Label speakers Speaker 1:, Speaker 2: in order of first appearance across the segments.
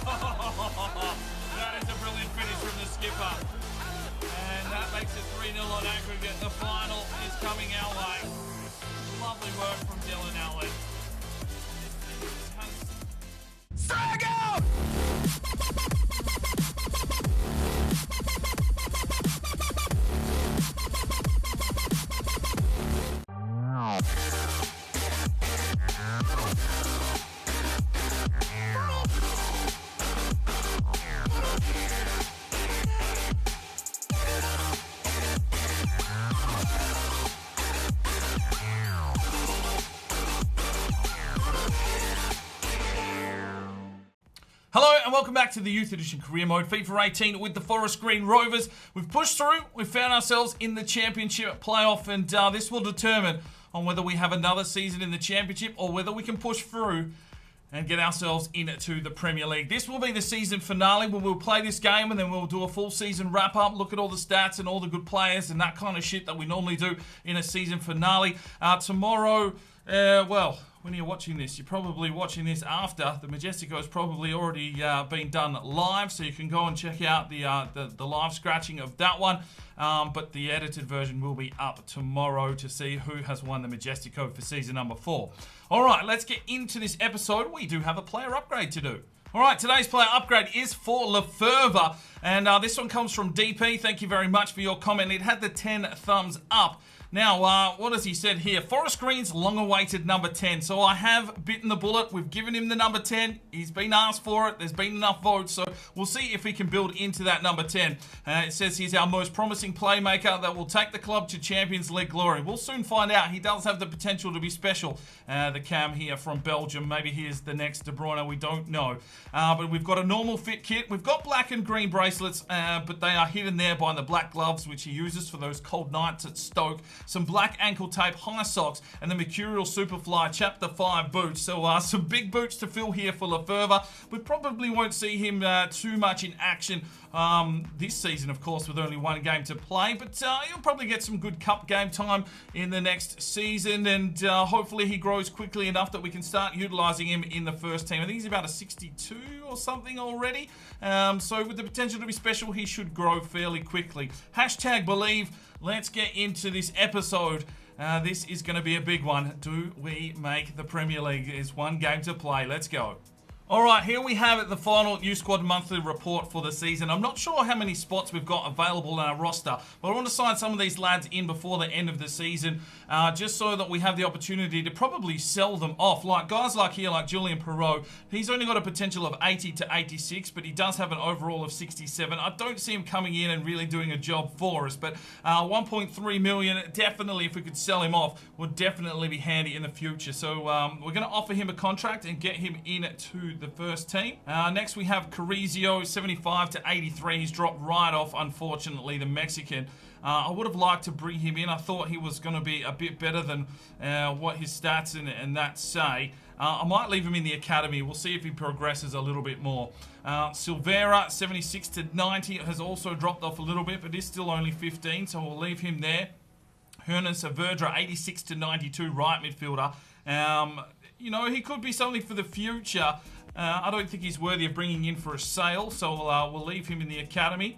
Speaker 1: That is a brilliant finish from the skipper. And that makes it 3-0 on aggregate. The final is coming our way. Lovely work from Dylan Allen.
Speaker 2: Strike out!
Speaker 1: Hello and welcome back to the Youth Edition Career Mode FIFA 18 with the Forest Green Rovers. We've pushed through, we've found ourselves in the Championship playoff, and this will determine on whether we have another season in the Championship or whether we can push through and get ourselves into the Premier League. This will be the season finale where we'll play this game and then we'll do a full season wrap up, look at all the stats and all the good players and that kind of shit that we normally do in a season finale. Tomorrow, well, when you're watching this, you're probably watching this after. The Majestico has probably already been done live, so you can go and check out the live scratching of that one. But the edited version will be up tomorrow to see who has won the Majestico for season number 4. All right, let's get into this episode. We do have a player upgrade to do. All right, today's player upgrade is for Lefebvre, and this one comes from DP. Thank you very much for your comment. It had the 10 thumbs up. Now, what has he said here? Forest Green's long-awaited number 10. So I have bitten the bullet. We've given him the number 10. He's been asked for it. There's been enough votes. So we'll see if he can build into that number 10. It says he's our most promising playmaker that will take the club to Champions League glory. We'll soon find out. He does have the potential to be special. The cam here from Belgium. Maybe he is the next De Bruyne. We don't know. But we've got a normal fit kit. We've got black and green bracelets, but they are hidden there by the black gloves, which he uses for those cold nights at Stoke. Some black ankle tape, high socks, and the Mercurial Superfly Chapter 5 boots. So some big boots to fill here for Lefebvre. We probably won't see him too much in action this season, of course, with only one game to play. But he'll probably get some good cup game time in the next season, and hopefully he grows quickly enough that we can start utilising him in the first team. I think he's about a 62 or something already. So with the potential to be special, he should grow fairly quickly. Hashtag believe. Let's get into this episode. This is going to be a big one. Do we make the Premier League? There's one game to play. Let's go. All right, here we have it, the final Youth Squad monthly report for the season. I'm not sure how many spots we've got available in our roster, but I want to sign some of these lads in before the end of the season, just so that we have the opportunity to probably sell them off. Like guys like here, like Julian Perreault, he's only got a potential of 80 to 86, but he does have an overall of 67. I don't see him coming in and really doing a job for us, but 1.3 million, definitely, if we could sell him off, would definitely be handy in the future. So we're going to offer him a contract and get him in to the first team. Next we have Carrizio, 75 to 83. He's dropped right off, unfortunately, the Mexican. I would have liked to bring him in. I thought he was going to be a bit better than what his stats and that say. I might leave him in the academy. We'll see if he progresses a little bit more. Silvera, 76 to 90, has also dropped off a little bit, but is still only 15, so we'll leave him there. Hernan Saavedra, 86 to 92, right midfielder. You know, he could be something for the future. I don't think he's worthy of bringing in for a sale, so we'll leave him in the academy.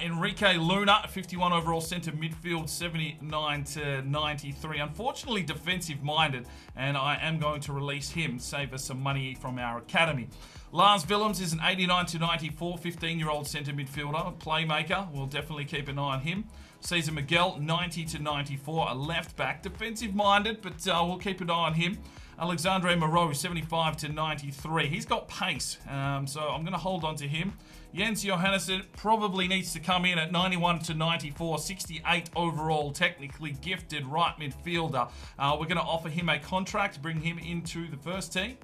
Speaker 1: Enrique Luna, 51 overall centre midfield, 79 to 93. Unfortunately, defensive-minded, and I am going to release him, save us some money from our academy. Lars Willems is an 89 to 94, 15-year-old centre midfielder, playmaker. We'll definitely keep an eye on him. Cesar Miguel, 90 to 94, a left-back, defensive-minded, but we'll keep an eye on him. Alexandre Moreau, 75 to 93. He's got pace, so I'm going to hold on to him. Jens Johannesson probably needs to come in at 91 to 94, 68 overall, technically gifted right midfielder. We're going to offer him a contract, bring him into the first team.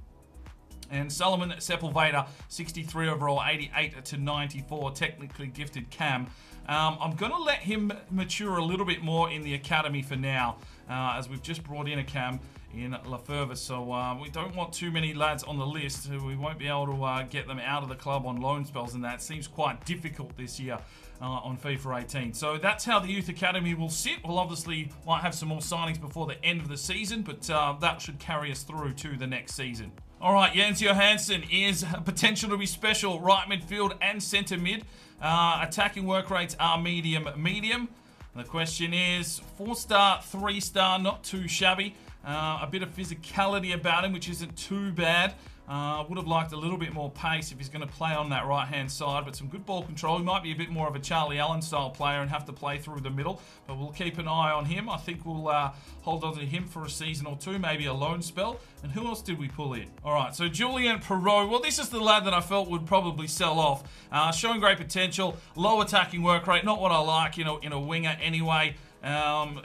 Speaker 1: And Solomon Sepulveda, 63 overall, 88 to 94, technically gifted cam. I'm going to let him mature a little bit more in the academy for now, as we've just brought in a cam in Lefebvre. So we don't want too many lads on the list. We won't be able to get them out of the club on loan spells, and that seems quite difficult this year on FIFA 18. So that's how the Youth Academy will sit. We'll obviously might have some more signings before the end of the season, but that should carry us through to the next season. All right, Jens Johansson is potential to be special, right midfield and centre mid. Attacking work rates are medium. The question is, 4-star, 3-star, not too shabby. A bit of physicality about him, which isn't too bad. Would have liked a little bit more pace if he's going to play on that right-hand side, but some good ball control. He might be a bit more of a Charlie Allen-style player and have to play through the middle, but we'll keep an eye on him. I think we'll hold on to him for a season or two, maybe a loan spell. And who else did we pull in? All right, so Julian Perot. Well, this is the lad that I felt would probably sell off. Showing great potential, low attacking work rate, not what I like, in a winger anyway.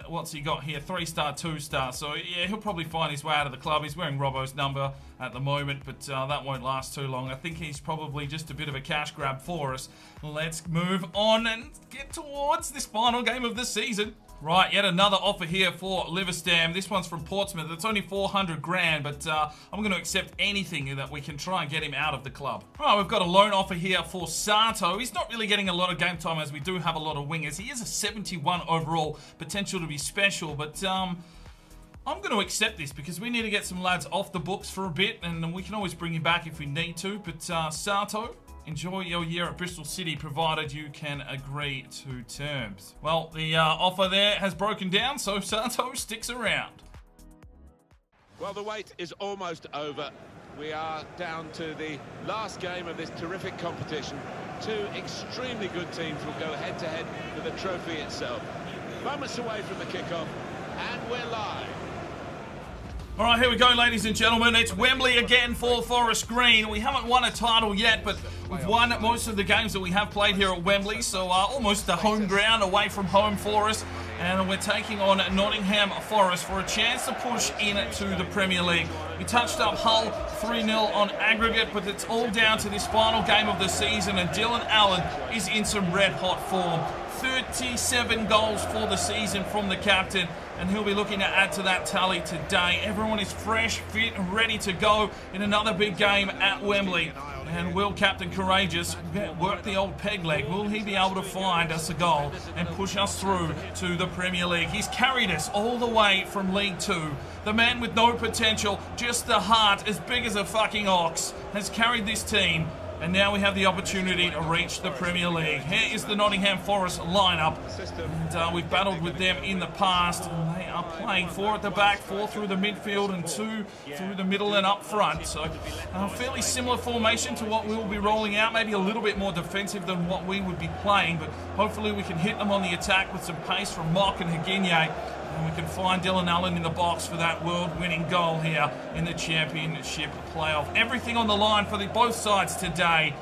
Speaker 1: What's he got here? 3-star, 2-star. So, yeah, he'll probably find his way out of the club. He's wearing Robbo's number at the moment, but that won't last too long. I think he's probably just a bit of a cash grab for us. Let's move on and get towards this final game of the season. Right, yet another offer here for Liverstam. This one's from Portsmouth. It's only 400 grand, but I'm going to accept anything that we can try and get him out of the club. Right, we've got a loan offer here for Sato. He's not really getting a lot of game time as we do have a lot of wingers. He is a 71 overall, potential to be special, but I'm going to accept this because we need to get some lads off the books for a bit, and we can always bring him back if we need to. But Sato, enjoy your year at Bristol City, provided you can agree to terms. Well, the offer there has broken down, so Sato sticks around.
Speaker 3: Well, the wait is almost over. We are down to the last game of this terrific competition. Two extremely good teams will go head-to-head for the trophy itself. Moments away from the kickoff, and we're live.
Speaker 1: All right, here we go, ladies and gentlemen. It's Wembley again for Forest Green. We haven't won a title yet, but we've won most of the games that we have played here at Wembley, so almost the home ground away from home for us. And we're taking on Nottingham Forest for a chance to push into the Premier League. We touched up Hull 3-0 on aggregate, but it's all down to this final game of the season, and Dylan Allen is in some red-hot form. 37 goals for the season from the captain, and he'll be looking to add to that tally today. Everyone is fresh, fit, and ready to go in another big game at Wembley. And will Captain Courageous work the old peg leg? Will he be able to find us a goal and push us through to the Premier League? He's carried us all the way from League 2. The man with no potential, just the heart as big as a fucking ox, has carried this team. And now we have the opportunity to reach the Premier League. Here is the Nottingham Forest lineup. And we've battled with them in the past. And they are playing 4 at the back, 4 through the midfield, and 2 through the middle and up front. So a fairly similar formation to what we will be rolling out. Maybe a little bit more defensive than what we would be playing. But hopefully we can hit them on the attack with some pace from Mock and Higinye. And we can find Dylan Allen in the box for that world-winning goal here in the championship playoff. Everything on the line for both sides today.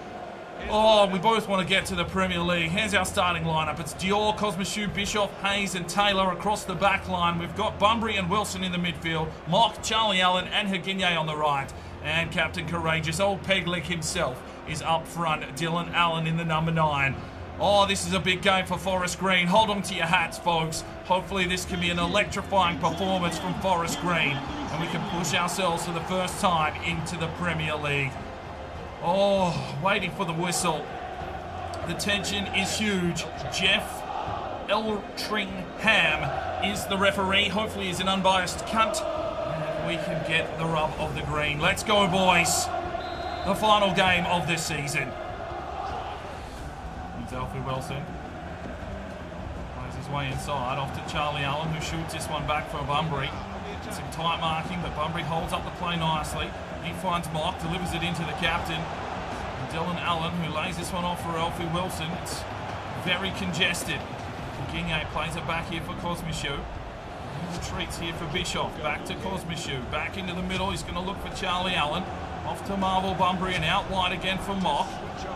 Speaker 1: Oh, we both want to get to the Premier League. Here's our starting lineup. It's Dior, Cosmichu, Bischoff, Hayes and Taylor across the back line. We've got Bunbury and Wilson in the midfield. Mock, Charlie Allen and Higinye on the right. And Captain Courageous, old Pegleg himself, is up front. Dylan Allen in the number 9. Oh, this is a big game for Forest Green. Hold on to your hats, folks. Hopefully this can be an electrifying performance from Forest Green, and we can push ourselves for the first time into the Premier League. Oh, waiting for the whistle. The tension is huge. Jeff Eltringham is the referee. Hopefully he's an unbiased cunt, and we can get the rub of the green. Let's go, boys. The final game of this season. Alfie Wilson plays his way inside, off to Charlie Allen, who shoots this one back for Bunbury. Some tight marking, but Bunbury holds up the play nicely. He finds Mock, delivers it into the captain. And Dylan Allen, who lays this one off for Alfie Wilson. It's very congested. Higinye plays it back here for Cosmichu. He retreats here for Bischoff. Back to Cosmichu. Back into the middle. He's going to look for Charlie Allen. Off to Marvel Bunbury and out wide again for Mock.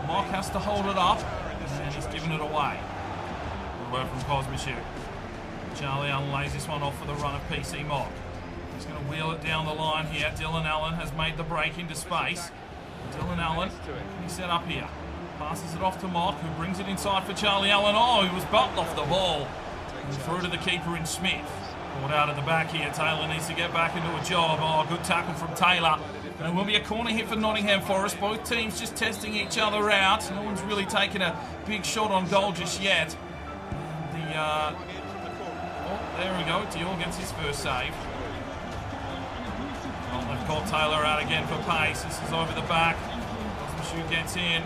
Speaker 1: Mock has to hold it up. And he's given it away. Good work from Cosmichu. Charlie Allen lays this one off for the run of PC Mock. He's going to wheel it down the line here. Dylan Allen has made the break into space. Dylan Allen, he's set up here. Passes it off to Mock, who brings it inside for Charlie Allen. Oh, he was bumped off the ball. And through to the keeper in Smith. Caught out at the back here. Taylor needs to get back into a job. Oh, good tackle from Taylor. And it will be a corner here for Nottingham Forest. Both teams just testing each other out. No one's really taken a big shot on goal just yet. Oh, there we go. Dior gets his first save. Well, they've caught Taylor out again for pace. This is over the back. Cosmic gets in.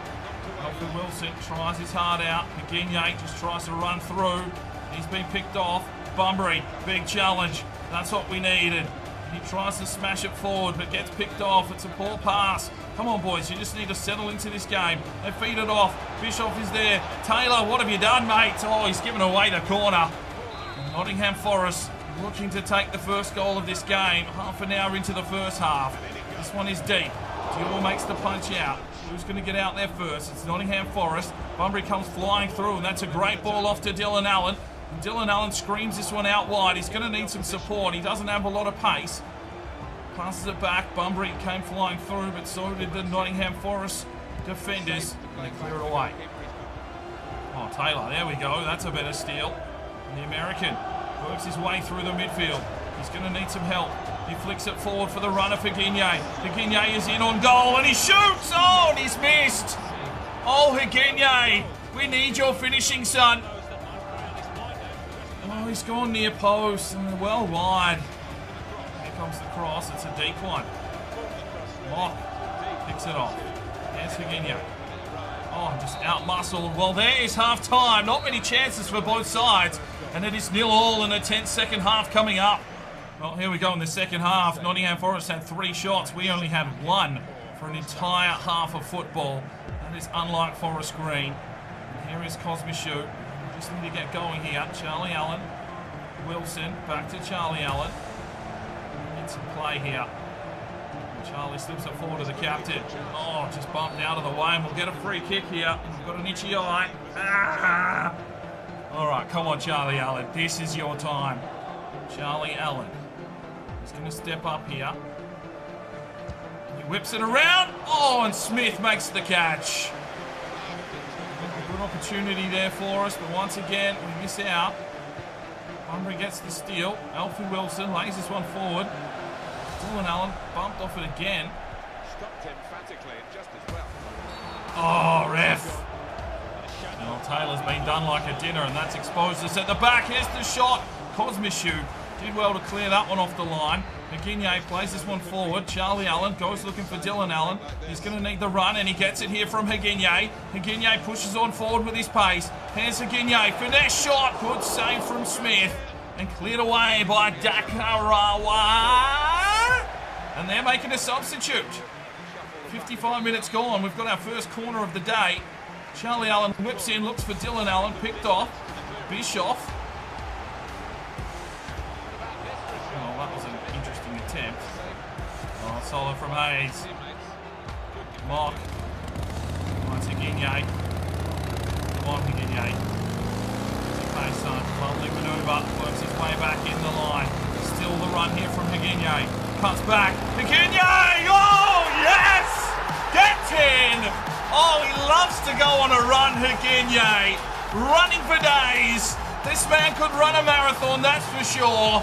Speaker 1: Alfred Wilson tries his heart out. Higigne just tries to run through. He's been picked off. Bunbury, big challenge. That's what we needed. He tries to smash it forward, but gets picked off. It's a poor pass. Come on, boys. You just need to settle into this game. They feed it off. Bischoff is there. Taylor, what have you done, mate? Oh, he's given away the corner. Nottingham Forest looking to take the first goal of this game. Half an hour into the first half. This one is deep. Dior makes the punch out. Who's going to get out there first? It's Nottingham Forest. Bunbury comes flying through, and that's a great ball off to Dylan Allen. And Dylan Allen screams this one out wide. He's going to need some support. He doesn't have a lot of pace. Passes it back. Bunbury came flying through, but so did the Nottingham Forest defenders. And they clear it away. Oh, Taylor, there we go. That's a better steal. And the American works his way through the midfield. He's going to need some help. He flicks it forward for the runner for Higigne. Higigne is in on goal and he shoots! Oh, and he's missed! Oh, Higigne, we need your finishing, son. Oh, he's gone near post and well wide. Here comes the cross. It's a deep one. Mock picks it off. There's Higigne. Oh, just out-muscled. Well, there is half-time. Not many chances for both sides. And it is 0-0 in a tense second half coming up. Well, here we go in the second half. Nottingham Forest had 3 shots. We only had 1 for an entire half of football. That is unlike Forest Green. And here is Cosmic. We just need to get going here. Charlie Allen. Wilson. Back to Charlie Allen. Need some play here. Charlie slips it forward to the captain. Oh, just bumped out of the way, and we'll get a free kick here. We've got an itchy eye. Ah! All right, come on, Charlie Allen. This is your time. Charlie Allen. He's going to step up here. He whips it around. Oh, and Smith makes the catch. A good opportunity there for us, but once again, we miss out. Bunbury gets the steal. Alfie Wilson lays this one forward. Dylan Allen bumped off it again.
Speaker 3: Stopped emphatically and just as well.
Speaker 1: Oh, ref. Well, Taylor's been done like a dinner, and that's exposed us at the back. Here's the shot. Cosmic did well to clear that one off the line. Higigne plays this one forward. Charlie Allen goes looking for Dylan Allen. He's going to need the run, and he gets it here from Higigne. Higigne pushes on forward with his pace. Here's Higigne. Finesse shot. Good save from Smith. And cleared away by Dakarawa. And they're making a substitute. 55 minutes gone. We've got our first corner of the day. Charlie Allen whips in, looks for Dylan Allen. Picked off. Bischoff. Oh, that was an interesting attempt. Oh, solid from Hayes. Mock. Once Higigne. Come on, Higigne. Okay, son. Lovely manoeuvre. Works his way back in the line. Still the run here from Higigne. Cuts back. Higigne! Oh, yes! Gets in! Oh, he loves to go on a run, Higigne. Running for days. This man could run a marathon, that's for sure.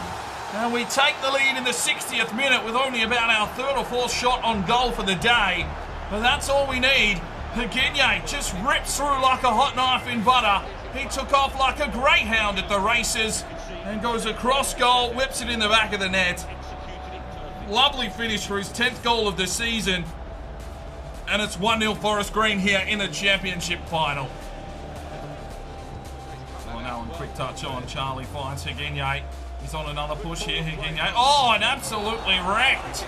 Speaker 1: And we take the lead in the 60th minute with only about our 3rd or 4th shot on goal for the day. But that's all we need. Higigne just rips through like a hot knife in butter. He took off like a greyhound at the races and goes across goal, whips it in the back of the net. Lovely finish for his 10th goal of the season. And it's 1-0 Forest Green here in the championship final. Oh, now a quick touch on. Charlie finds Higigne. He's on another push here, Higigne. Oh, and absolutely wrecked.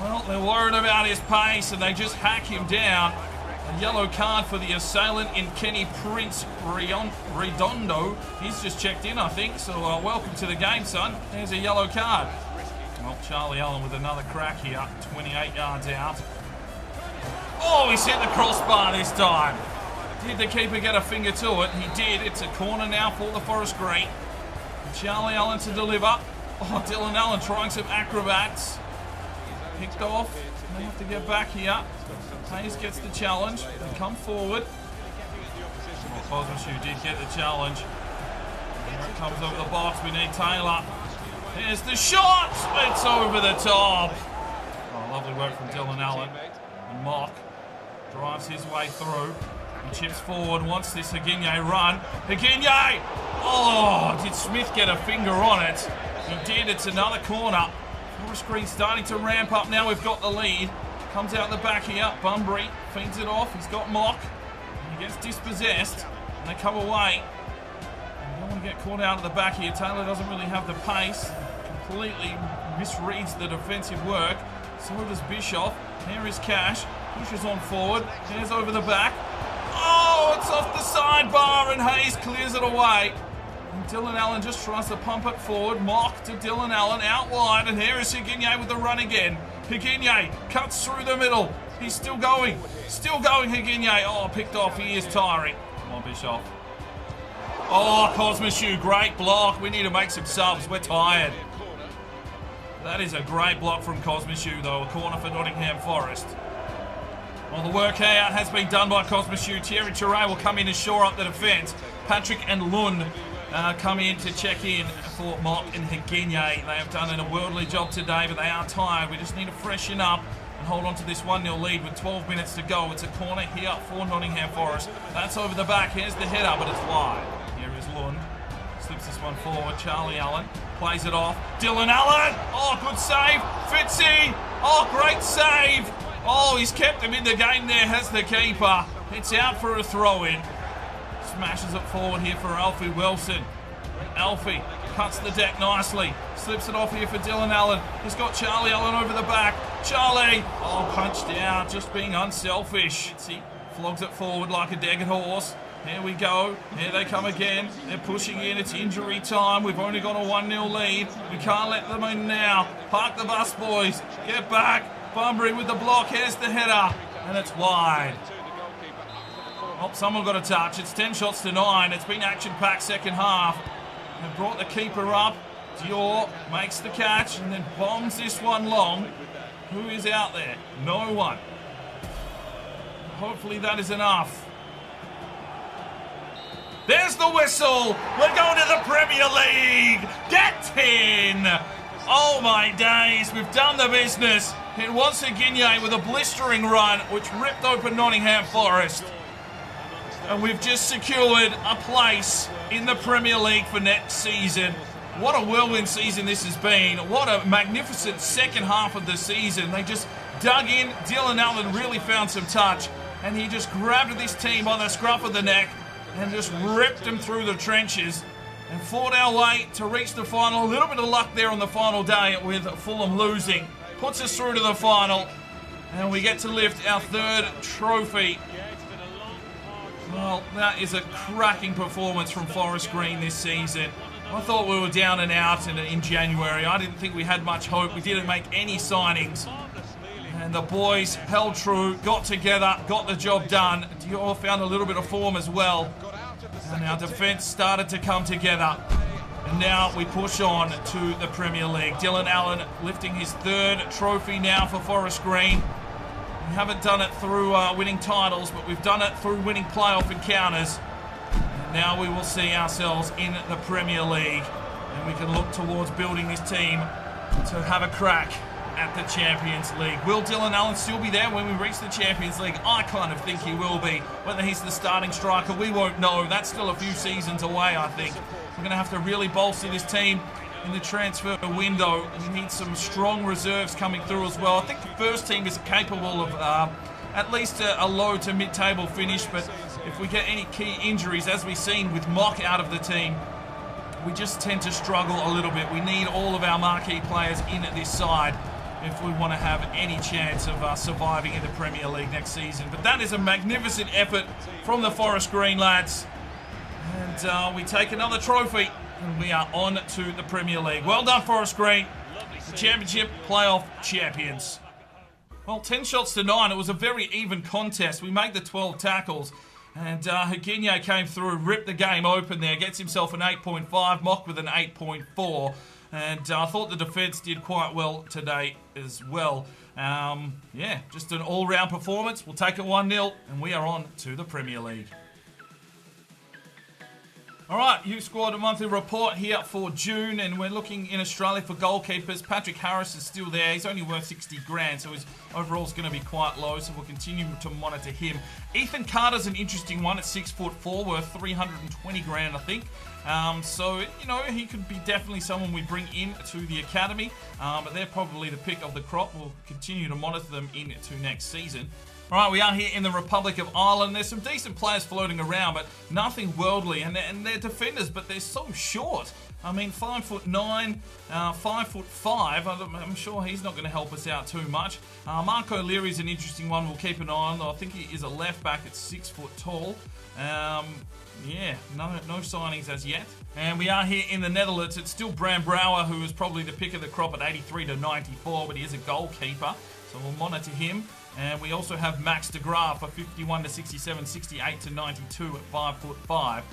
Speaker 1: Well, they're worried about his pace and they just hack him down. A yellow card for the assailant in Kenny Prince Redondo. He's just checked in, I think. So welcome to the game, son. There's a yellow card. Well, Charlie Allen with another crack here. 28 yards out. Oh, he's hit the crossbar this time. Did the keeper get a finger to it? He did. It's a corner now for the Forest Green. Charlie Allen to deliver. Oh, Dylan Allen trying some acrobats. Picked off. They have to get back here. Hayes gets the challenge. They come forward. Oh, Cosmic did get the challenge. Here it comes over the box. We need Taylor. There's the shot. It's over the top. Oh, lovely work from Dylan Allen. And Mock drives his way through. And chips forward. Wants this Higigne run. Higigne! Oh, did Smith get a finger on it? He did. It's another corner Forest Green starting to ramp up now. We've got the lead. Comes out the back here. Bunbury feeds it off. He's got Mock. He gets dispossessed. And they come away. They don't want to get caught out of the back here. Taylor doesn't really have the pace. Completely misreads the defensive work. So does Bischoff. There is Cash. Pushes on forward. There's over the back. Oh, it's off the sidebar and Hayes clears it away. And Dylan Allen just tries to pump it forward. Mock to Dylan Allen out wide. And here is Higinye with the run again. Higinye cuts through the middle. He's still going. Still going, Higinye. Oh, picked off. He is tiring. Come on, Bischoff. Oh, Cosmishu, great block. We need to make some subs. We're tired. That is a great block from Cosmishu, though. A corner for Nottingham Forest. Well, the work out has been done by Cosmishu. Thierry Touré will come in and shore up the defence. Patrick and Lund come in to check in for Mock and Higinye. They have done a worldly job today, but they are tired. We just need to freshen up and hold on to this 1-0 lead with 12 minutes to go. It's a corner here for Nottingham Forest. That's over the back. Here's the header, but it's wide. Here is Lund. Slips this one forward. Charlie Allen plays it off. Dylan Allen! Oh, good save. Fitzy! Oh, great save! Oh, he's kept him in the game there, has the keeper. It's out for a throw-in. Smashes it forward here for Alfie Wilson. Alfie cuts the deck nicely. Slips it off here for Dylan Allen. He's got Charlie Allen over the back. Charlie! Oh, punched out, just being unselfish. See, flogs it forward like a degged horse. Here we go. Here they come again. They're pushing in. It's injury time. We've only got a 1-0 lead. We can't let them in now. Park the bus, boys. Get back. Bunbury with the block. Here's the header. And it's wide. Oh, someone got a touch. It's 10 shots to 9. It's been action-packed second half. They've brought the keeper up. Dior makes the catch and then bombs this one long. Who is out there? No one. Hopefully that is enough. There's the whistle. We're going to the Premier League. Get in. Oh my days. We've done the business. It was Higinye with a blistering run which ripped open Nottingham Forest. And we've just secured a place in the Premier League for next season. What a whirlwind season this has been. What a magnificent second half of the season. They just dug in. Dylan Allen really found some touch. And he just grabbed this team by the scruff of the neck and just ripped them through the trenches and fought our way to reach the final. A little bit of luck there on the final day with Fulham losing. Puts us through to the final. And we get to lift our third trophy. Well, that is a cracking performance from Forest Green this season. I thought we were down and out in January. I didn't think we had much hope. We didn't make any signings. And the boys held true, got together, got the job done. Dior found a little bit of form as well. And our defence started to come together. And now we push on to the Premier League. Dylan Allen lifting his third trophy now for Forest Green. We haven't done it through winning titles, but we've done it through winning playoff encounters. And now we will see ourselves in the Premier League. And we can look towards building this team to have a crack at the Champions League. Will Dylan Allen still be there when we reach the Champions League? I kind of think he will be. Whether he's the starting striker, we won't know. That's still a few seasons away, I think. We're going to have to really bolster this team in the transfer window. We need some strong reserves coming through as well. I think the first team is capable of at least a low to mid-table finish, but if we get any key injuries, as we've seen with Mock out of the team, we just tend to struggle a little bit. We need all of our marquee players in at this side if we want to have any chance of surviving in the Premier League next season. But that is a magnificent effort from the Forest Green lads. And we take another trophy and we are on to the Premier League. Well done, Forest Green. The Championship playoff champions. Well, 10 shots to 9. It was a very even contest. We made the 12 tackles. And Higinye came through, ripped the game open there, gets himself an 8.5, Mock with an 8.4. And I thought the defence did quite well today as well. Yeah, just an all-round performance. We'll take it 1-0, and we are on to the Premier League. All right, Youth Squad monthly report here for June, and we're looking in Australia for goalkeepers. Patrick Harris is still there. He's only worth 60 grand, so his overall is going to be quite low, so we'll continue to monitor him. Ethan Carter's an interesting one at 6'4", worth 320 grand, I think. So, you know, he could be definitely someone we bring in to the academy, but they're probably the pick of the crop. We'll continue to monitor them into next season. All right, we are here in the Republic of Ireland. There's some decent players floating around, but nothing worldly. And they're defenders, but they're so short. I mean, 5'9", 5'5". I'm sure he's not going to help us out too much. Mark O'Leary is an interesting one. We'll keep an eye on. I think he is a left back at 6 foot tall. Yeah, no signings as yet. And we are here in the Netherlands. It's still Bram Brouwer, who is probably the pick of the crop at 83 to 94, but he is a goalkeeper, so we'll monitor him. And we also have Max de Graaf for 51 to 67, 68 to 92 at 5'5".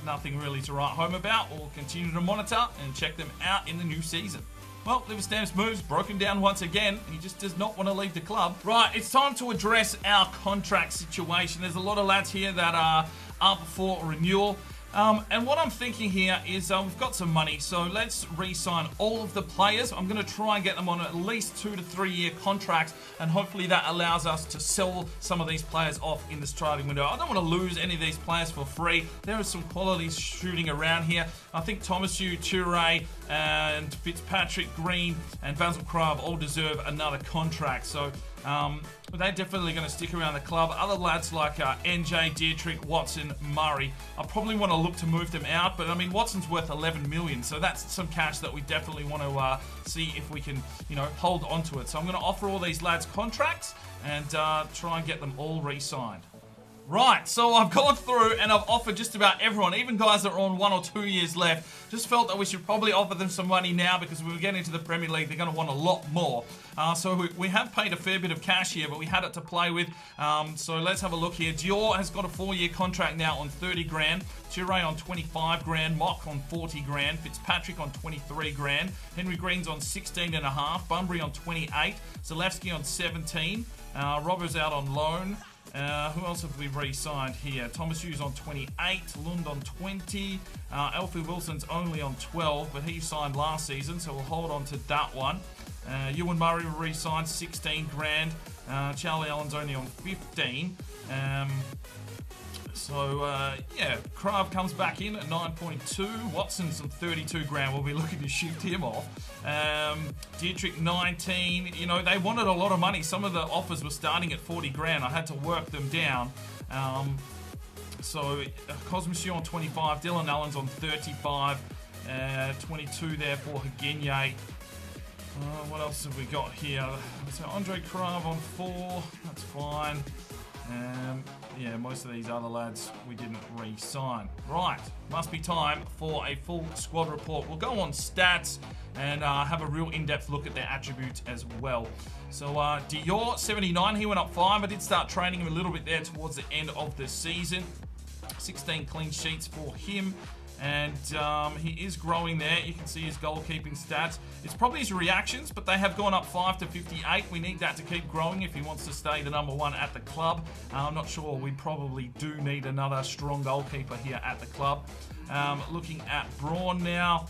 Speaker 1: Nothing really to write home about. We'll continue to monitor and check them out in the new season. Well, Liverstamp's moves broken down once again. He just does not want to leave the club. Right, it's time to address our contract situation. There's a lot of lads here that are up for renewal. And what I'm thinking here is we've got some money, so let's re-sign all of the players. I'm going to try and get them on at least 2 to 3 year contracts, and hopefully that allows us to sell some of these players off in this trading window. I don't want to lose any of these players for free. There are some qualities shooting around here. I think Tomasu, Toure, and Fitzpatrick, Green, and Basil Krav all deserve another contract. So they're definitely going to stick around the club. Other lads like NJ, Dietrich, Watson, Murray, I probably want to look to move them out, but I mean, Watson's worth 11 million, so that's some cash that we definitely want to see if we can, you know, hold on to it. So I'm going to offer all these lads contracts and try and get them all re-signed. Right, so I've gone through and I've offered just about everyone, even guys that are on 1 or 2 years left. Just felt that we should probably offer them some money now, because when we get into the Premier League, they're going to want a lot more. So we have paid a fair bit of cash here, but we had it to play with. So let's have a look here. Dior has got a 4-year contract now on 30 grand. Toure on 25 grand. Mock on 40 grand. Fitzpatrick on 23 grand. Henry Green's on 16.5. Bunbury on 28. Zalewski on 17. Roberts out on loan. Who else have we re-signed here? Thomas Hughes on 28, Lund on 20, Alfie Wilson's only on 12, but he signed last season, so we'll hold on to that one. Ewan Murray re-signed 16 grand, Charlie Allen's only on 15. Yeah, Krav comes back in at 9.2. Watson's on 32 grand. We'll be looking to shift him off. Dietrich 19. You know, they wanted a lot of money. Some of the offers were starting at 40 grand. I had to work them down. Cosmosier on 25. Dylan Allen's on 35. 22 there for Hagenye. What else have we got here? So Andre Krav on 4. That's fine. Yeah, most of these other lads we didn't re-sign. Right, must be time for a full squad report. We'll go on stats and have a real in-depth look at their attributes as well. So Dior, 79, he went up 5. I did start training him a little bit there towards the end of the season. 16 clean sheets for him. And he is growing there. You can see his goalkeeping stats. It's probably his reactions, but they have gone up 5 to 58. We need that to keep growing if he wants to stay the number 1 at the club. I'm not sure. We probably do need another strong goalkeeper here at the club. Looking at Braun now.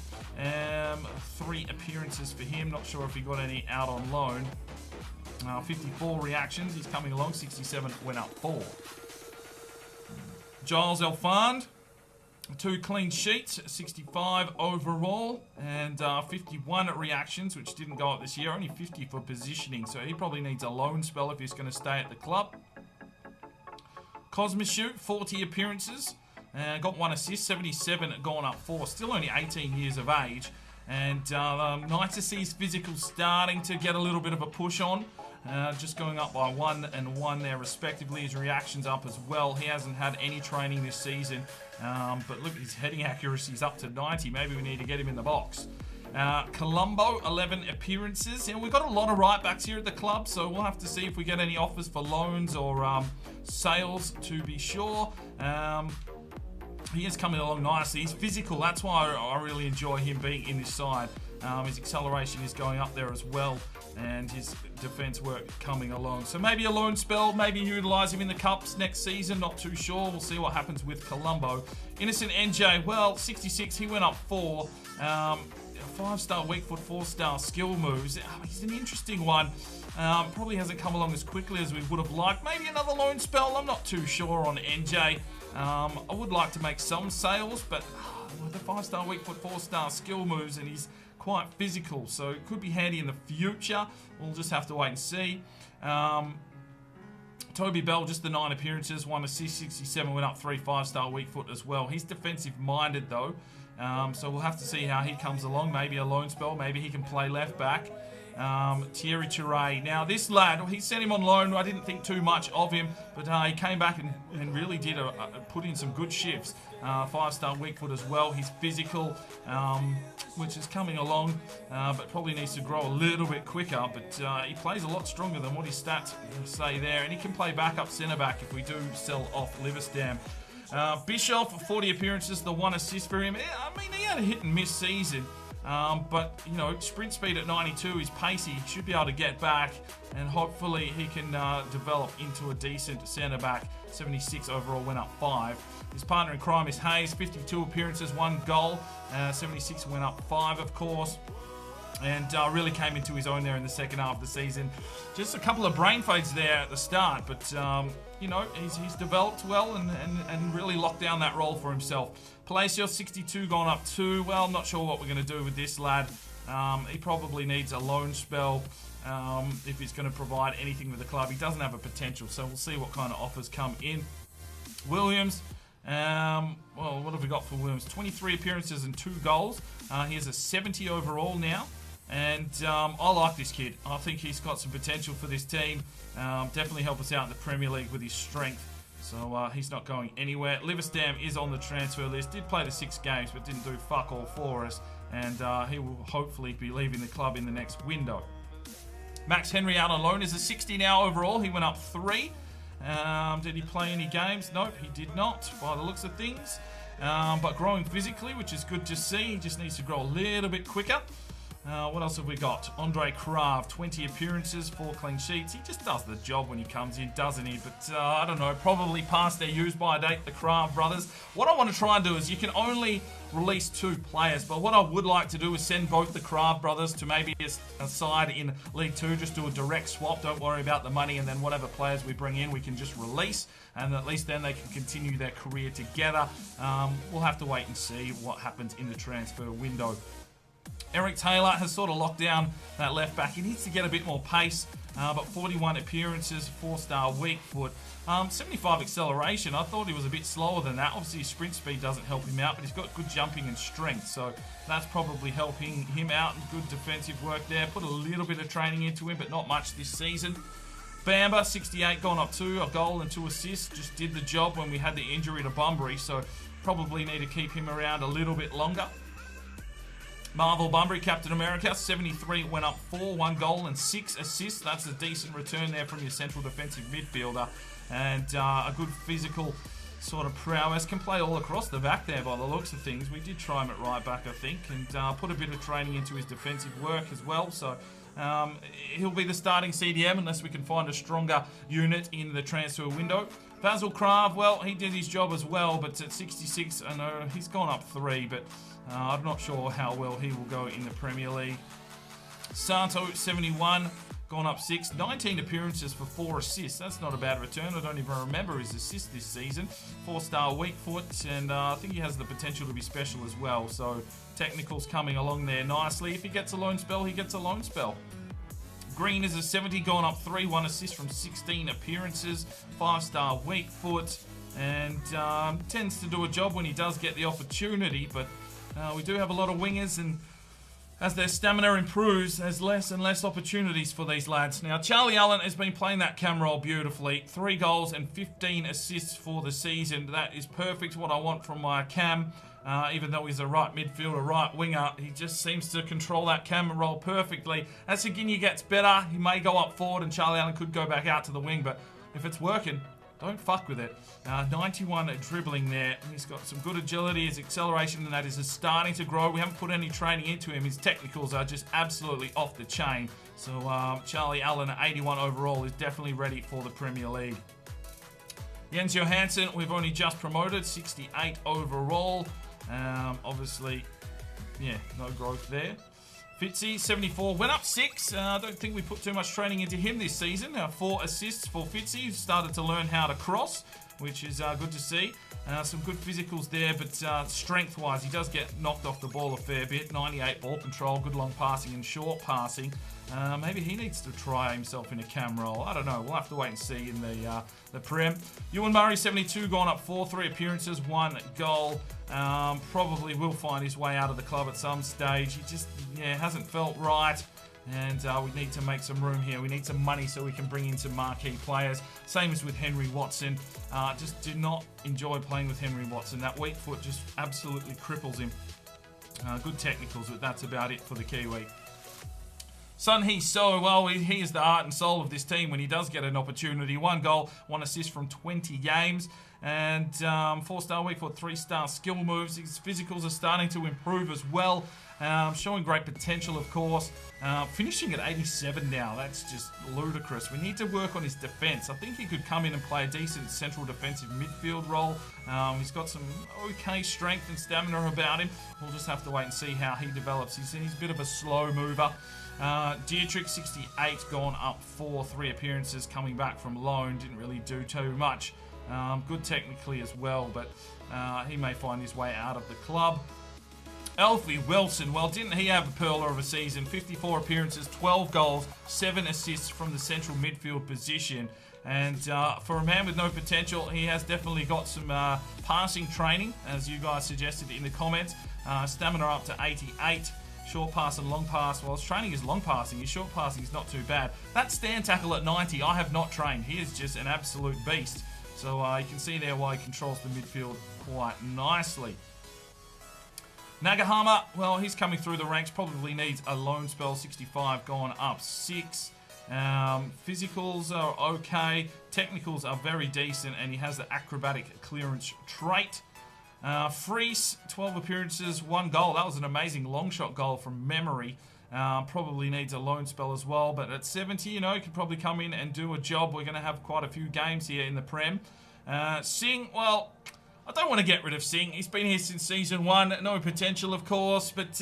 Speaker 1: 3 appearances for him. Not sure if he got any out on loan. 54 reactions. He's coming along. 67 went up 4. Giles Elfand. 2 clean sheets, 65 overall, and 51 reactions, which didn't go up this year. Only 50 for positioning, so he probably needs a loan spell if he's going to stay at the club. Cosmosier, 40 appearances, got 1 assist, 77 gone up 4. Still only 18 years of age, and nice to see his physical starting to get a little bit of a push on. Just going up by 1 and 1 there respectively. His reactions up as well. He hasn't had any training this season, but look, his heading accuracy is up to 90. Maybe we need to get him in the box. Colombo, 11 appearances. We've got a lot of right backs here at the club, so we'll have to see if we get any offers for loans or sales to be sure. He is coming along nicely. He's physical. That's why I really enjoy him being in this side. His acceleration is going up there as well, and his defence work coming along. So maybe a loan spell, maybe utilise him in the Cups next season, not too sure. We'll see what happens with Colombo. Innocent NJ, well, 66, he went up 4. 5-star weak foot, 4-star skill moves. He's an interesting one. Probably hasn't come along as quickly as we would have liked. Maybe another loan spell, I'm not too sure on NJ. I would like to make some sales, but with the 5-star weak foot, 4-star skill moves, and he's quite physical, so it could be handy in the future. We'll just have to wait and see. Toby Bell, just the 9 appearances, 1 assist, 67, went up 3 5-star weak foot as well. He's defensive minded though, so we'll have to see how he comes along. Maybe a loan spell, maybe he can play left back. Thierry Touré. Now this lad, he sent him on loan. I didn't think too much of him, but he came back and really did put in some good shifts. 5-star weak foot as well. He's physical, which is coming along, but probably needs to grow a little bit quicker. But he plays a lot stronger than what his stats say there, and he can play backup centre back if we do sell off Liverstam. Bischoff, 40 appearances, the 1 assist for him. I mean, he had a hit and miss season. But, you know, sprint speed at 92, he's pacey, he should be able to get back, and hopefully he can develop into a decent centre-back. 76 overall, went up 5. His partner in crime is Hayes, 52 appearances, 1 goal. 76 went up 5, of course. And really came into his own there in the second half of the season. Just a couple of brain fades there at the start, but you know, he's developed well and really locked down that role for himself. Palacios, 62, gone up 2. Well, I'm not sure what we're going to do with this lad. He probably needs a loan spell if he's going to provide anything with the club. He doesn't have a potential, so we'll see what kind of offers come in. Williams, well, what have we got for Williams? 23 appearances and 2 goals. He has a 70 overall now. And I like this kid. I think he's got some potential for this team. Definitely help us out in the Premier League with his strength. So he's not going anywhere. Liverstam is on the transfer list. Did play the 6 games, but didn't do fuck all for us. And he will hopefully be leaving the club in the next window. Max Henry out on loan is a 60 now overall. He went up 3. Did he play any games? Nope, he did not, by the looks of things. But growing physically, which is good to see. He just needs to grow a little bit quicker. What else have we got? Andre Krav, 20 appearances, 4 clean sheets. He just does the job when he comes in, doesn't he? But I don't know, probably past their use-by date, the Krav brothers. What I want to try and do is you can only release 2 players, but what I would like to do is send both the Krav brothers to maybe a side in League 2, just do a direct swap. Don't worry about the money, and then whatever players we bring in, we can just release, and at least then they can continue their career together. We'll have to wait and see what happens in the transfer window. Eric Taylor has sort of locked down that left back. He needs to get a bit more pace, but 41 appearances, 4-star weak foot. 75 acceleration. I thought he was a bit slower than that. Obviously, his sprint speed doesn't help him out, but he's got good jumping and strength, so that's probably helping him out. And good defensive work there. Put a little bit of training into him, but not much this season. Bamba, 68, gone up 2, a goal and 2 assists. Just did the job when we had the injury to Bunbury, so probably need to keep him around a little bit longer. Marvel Bunbury, Captain America, 73, went up 4, 1 goal and 6 assists. That's a decent return there from your central defensive midfielder. And a good physical sort of prowess. Can play all across the back there by the looks of things. We did try him at right back, I think, and put a bit of training into his defensive work as well. So he'll be the starting CDM unless we can find a stronger unit in the transfer window. Basil Krav, well, he did his job as well, but at 66, I know he's gone up 3, but I'm not sure how well he will go in the Premier League. Santo, 71, gone up 6, 19 appearances for 4 assists. That's not a bad return. I don't even remember his assist this season. 4-star weak foot, and I think he has the potential to be special as well. So technicals coming along there nicely. If he gets a loan spell, he gets a loan spell. Green is a 70, gone up 3, 1 assist from 16 appearances, 5-star weak foot, and tends to do a job when he does get the opportunity, but we do have a lot of wingers, and as their stamina improves, there's less and less opportunities for these lads. Now, Charlie Allen has been playing that cam role beautifully. 3 goals and 15 assists for the season. That is perfect, what I want from my cam. Even though he's a right midfielder, right winger, he just seems to control that cam role perfectly. As Saginia gets better, he may go up forward and Charlie Allen could go back out to the wing, but if it's working, don't fuck with it. 91 dribbling there. He's got some good agility. His acceleration and that is starting to grow. We haven't put any training into him. His technicals are just absolutely off the chain. So Charlie Allen at 81 overall is definitely ready for the Premier League. Jens Johansson, we've only just promoted, 68 overall. Obviously, yeah, no growth there. Fitzy, 74, went up 6. I don't think we put too much training into him this season. 4 assists for Fitzy. He's started to learn how to cross, which is good to see. Some good physicals there, but strength-wise, he does get knocked off the ball a fair bit. 98 ball control, good long passing and short passing. Maybe he needs to try himself in a cam role. I don't know. We'll have to wait and see in the Prem. Ewan Murray, 72, gone up 4, 3 appearances, 1 goal. Probably will find his way out of the club at some stage. He just, hasn't felt right. And we need to make some room here. We need some money so we can bring in some marquee players. Same as with Henry Watson. Just do not enjoy playing with Henry Watson. That weak foot just absolutely cripples him. Good technicals, but that's about it for the Kiwi. Sun Hee So, well, he is the heart and soul of this team when he does get an opportunity. 1 goal, 1 assist from 20 games. And 4-star weak foot, 3-star skill moves. His physicals are starting to improve as well. Showing great potential, of course. Finishing at 87 now. That's just ludicrous. We need to work on his defence. I think he could come in and play a decent central defensive midfield role. He's got some okay strength and stamina about him. We'll just have to wait and see how he develops. He's a bit of a slow mover. Dietrich, 68, gone up 4, 3 appearances, coming back from loan. Didn't really do too much. Good technically as well, but he may find his way out of the club. Alfie Wilson, well, didn't he have a pearler of a season? 54 appearances, 12 goals, 7 assists from the central midfield position. And for a man with no potential, he has definitely got some passing training, as you guys suggested in the comments. Stamina up to 88. Short pass and long pass. Well, his training is long passing. His short passing is not too bad. That stand tackle at 90, I have not trained. He is just an absolute beast. So you can see there why he controls the midfield quite nicely. Nagahama, well, he's coming through the ranks. Probably needs a loan spell. 65, gone up 6. Physicals are okay. Technicals are very decent, and he has the acrobatic clearance trait. Freese, 12 appearances, 1 goal. That was an amazing long shot goal from memory. Probably needs a loan spell as well, but at 70, he could probably come in and do a job. We're going to have quite a few games here in the Prem. Singh, well, I don't want to get rid of Singh. He's been here since season 1. No potential, of course, but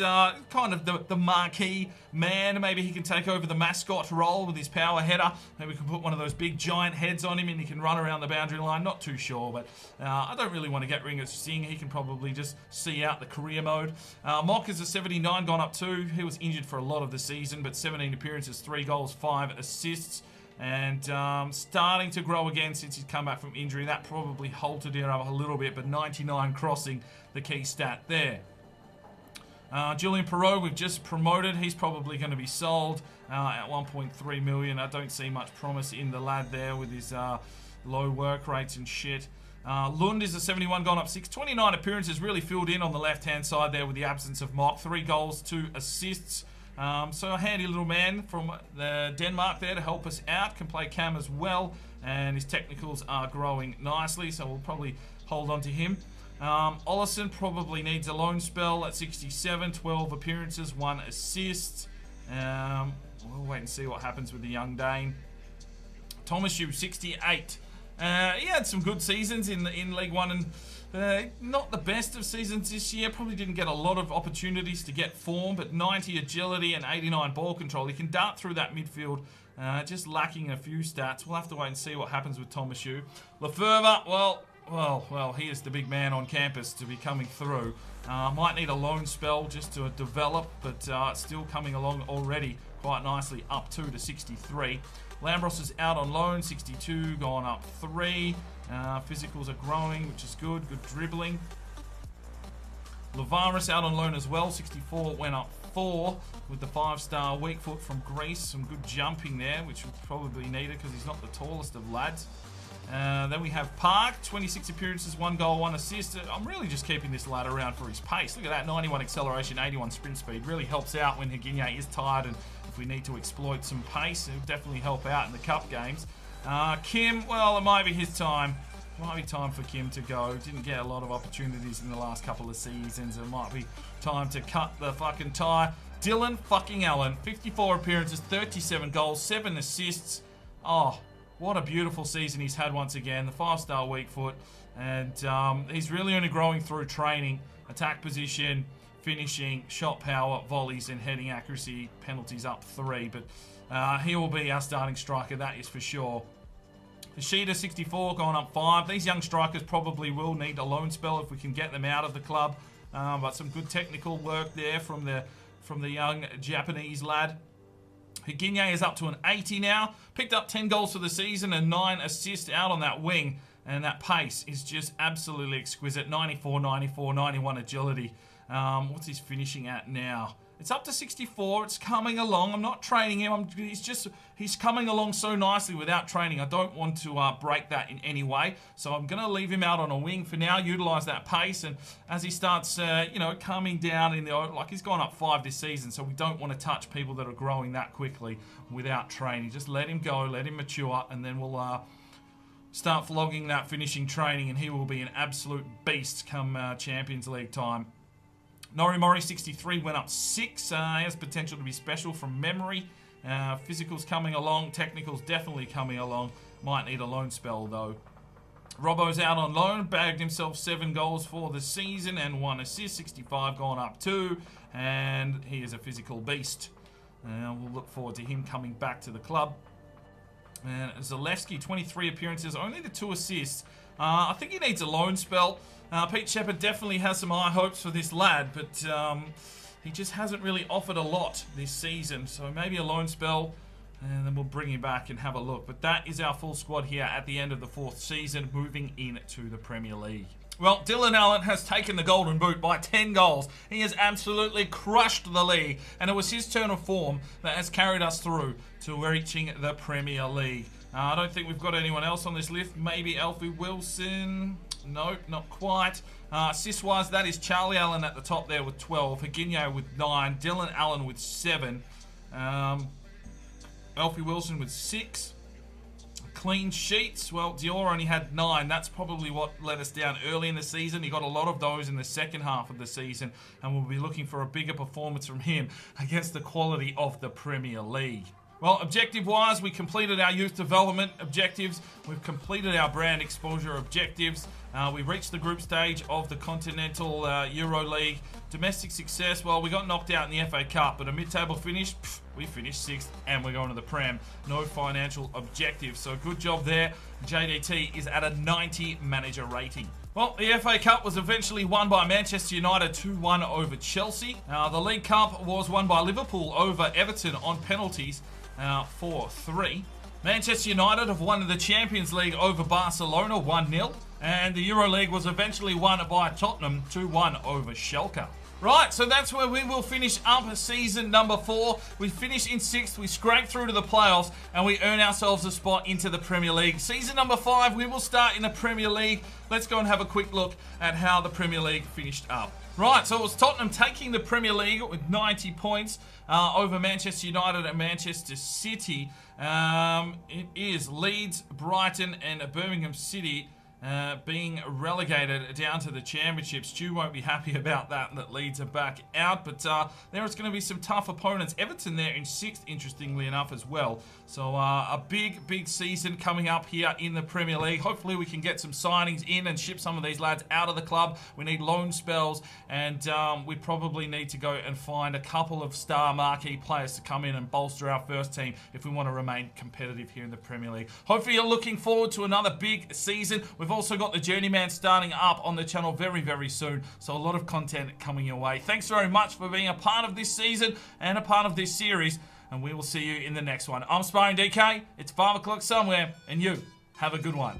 Speaker 1: kind of the marquee man. Maybe he can take over the mascot role with his power header. Maybe we can put one of those big giant heads on him and he can run around the boundary line. Not too sure, but I don't really want to get rid of Singh. He can probably just see out the career mode. Mock is a 79, gone up 2. He was injured for a lot of the season, but 17 appearances, 3 goals, 5 assists. And starting to grow again since he's come back from injury. That probably halted him up a little bit, but 99 crossing, the key stat there. Julian Perreault, we've just promoted. He's probably going to be sold at 1.3 million. I don't see much promise in the lad there with his low work rates and shit. Lund is a 71, gone up 6. 29 appearances, really filled in on the left-hand side there with the absence of Mock. 3 goals, 2 assists. So a handy little man from Denmark there to help us out. Can play cam as well, and his technicals are growing nicely, so we'll probably hold on to him. Ollison probably needs a loan spell at 67, 12 appearances, 1 assist. We'll wait and see what happens with the young Dane. Thomas Yu, 68. He had some good seasons in League One, and not the best of seasons this year. Probably didn't get a lot of opportunities to get form, but 90 agility and 89 ball control. He can dart through that midfield, just lacking a few stats. We'll have to wait and see what happens with Thomas Yu. Lefebvre, well, he is the big man on campus to be coming through. Might need a loan spell just to develop, but still coming along already quite nicely, up 2 to 63. Lambros is out on loan, 62, gone up 3. Physicals are growing, which is good. Good dribbling. Lavaris out on loan as well, 64, went up 4 with the 5-star weak foot from Greece. Some good jumping there, which we probably needed because he's not the tallest of lads. Then we have Park, 26 appearances, 1 goal, 1 assist. I'm really just keeping this lad around for his pace. Look at that, 91 acceleration, 81 sprint speed. Really helps out when Higinye is tired, and if we need to exploit some pace, it'll definitely help out in the cup games. Kim, well, it might be his time. Might be time for Kim to go. Didn't get a lot of opportunities in the last couple of seasons. It might be time to cut the fucking tie. Dylan fucking Allen, 54 appearances, 37 goals, 7 assists. Oh, what a beautiful season he's had once again. The 5-star weak foot. And he's really only growing through training. Attack position, finishing, shot power, volleys, and heading accuracy. Penalties up 3. But he will be our starting striker, that is for sure. Ishida, 64, going up 5. These young strikers probably will need a loan spell if we can get them out of the club. But some good technical work there from the young Japanese lad. Higinye is up to an 80 now. Picked up 10 goals for the season and 9 assists out on that wing. And that pace is just absolutely exquisite. 94, 94, 91 agility. What's his finishing at now? It's up to 64. It's coming along. I'm not training him. He's coming along so nicely without training. I don't want to break that in any way. So I'm going to leave him out on a wing for now, utilize that pace. And as he starts, coming down in the, like he's gone up 5 this season. So we don't want to touch people that are growing that quickly without training. Just let him go, let him mature, and then we'll start flogging that finishing training, and he will be an absolute beast come Champions League time. Norimori, 63, went up 6. He has potential to be special from memory. Physical's coming along. Technical's definitely coming along. Might need a loan spell, though. Robbo's out on loan. Bagged himself 7 goals for the season and 1 assist. 65, gone up 2. And he is a physical beast. We'll look forward to him coming back to the club. And Zalewski, 23 appearances, only the 2 assists. I think he needs a loan spell. Pete Shepherd definitely has some high hopes for this lad, but he just hasn't really offered a lot this season. So maybe a loan spell, and then we'll bring him back and have a look. But that is our full squad here at the end of the 4th season, moving into the Premier League. Well, Dylan Allen has taken the golden boot by 10 goals. He has absolutely crushed the league, and it was his turn of form that has carried us through to reaching the Premier League. I don't think we've got anyone else on this list. Maybe Alfie Wilson. Nope, not quite. Assist-wise, that is Charlie Allen at the top there with 12. Higinye with 9. Dylan Allen with 7. Alfie Wilson with 6. Clean sheets, well, Dior only had 9. That's probably what let us down early in the season. He got a lot of those in the second half of the season, and we'll be looking for a bigger performance from him against the quality of the Premier League. Well, objective-wise, we completed our youth development objectives. We've completed our brand exposure objectives. We reached the group stage of the Continental Euro League. Domestic success, well, we got knocked out in the FA Cup, but a mid-table finish, we finished 6th, and we're going to the Prem. No financial objectives, so good job there. JDT is at a 90 manager rating. Well, the FA Cup was eventually won by Manchester United 2-1 over Chelsea. The League Cup was won by Liverpool over Everton on penalties 4-3. Manchester United have won the Champions League over Barcelona 1-0. And the Euro League was eventually won by Tottenham 2-1 over Schalke. Right, so that's where we will finish up season number 4. We finish in 6th, we scrape through to the playoffs, and we earn ourselves a spot into the Premier League. Season number 5, we will start in the Premier League. Let's go and have a quick look at how the Premier League finished up. Right, so it was Tottenham taking the Premier League with 90 points over Manchester United and Manchester City. It is Leeds, Brighton, and Birmingham City being relegated down to the Championship. Stu won't be happy about that Leeds are back out, but there is going to be some tough opponents. Everton there in 6th, interestingly enough, as well. So a big season coming up here in the Premier League. Hopefully we can get some signings in and ship some of these lads out of the club. We need loan spells, and we probably need to go and find a couple of star marquee players to come in and bolster our first team if we want to remain competitive here in the Premier League. Hopefully you're looking forward to another big season. We've also got the Journeyman starting up on the channel very soon, so a lot of content coming your way. Thanks very much for being a part of this season and a part of this series, and we will see you in the next one. I'm Sparring DK, it's 5 o'clock somewhere, and you have a good one.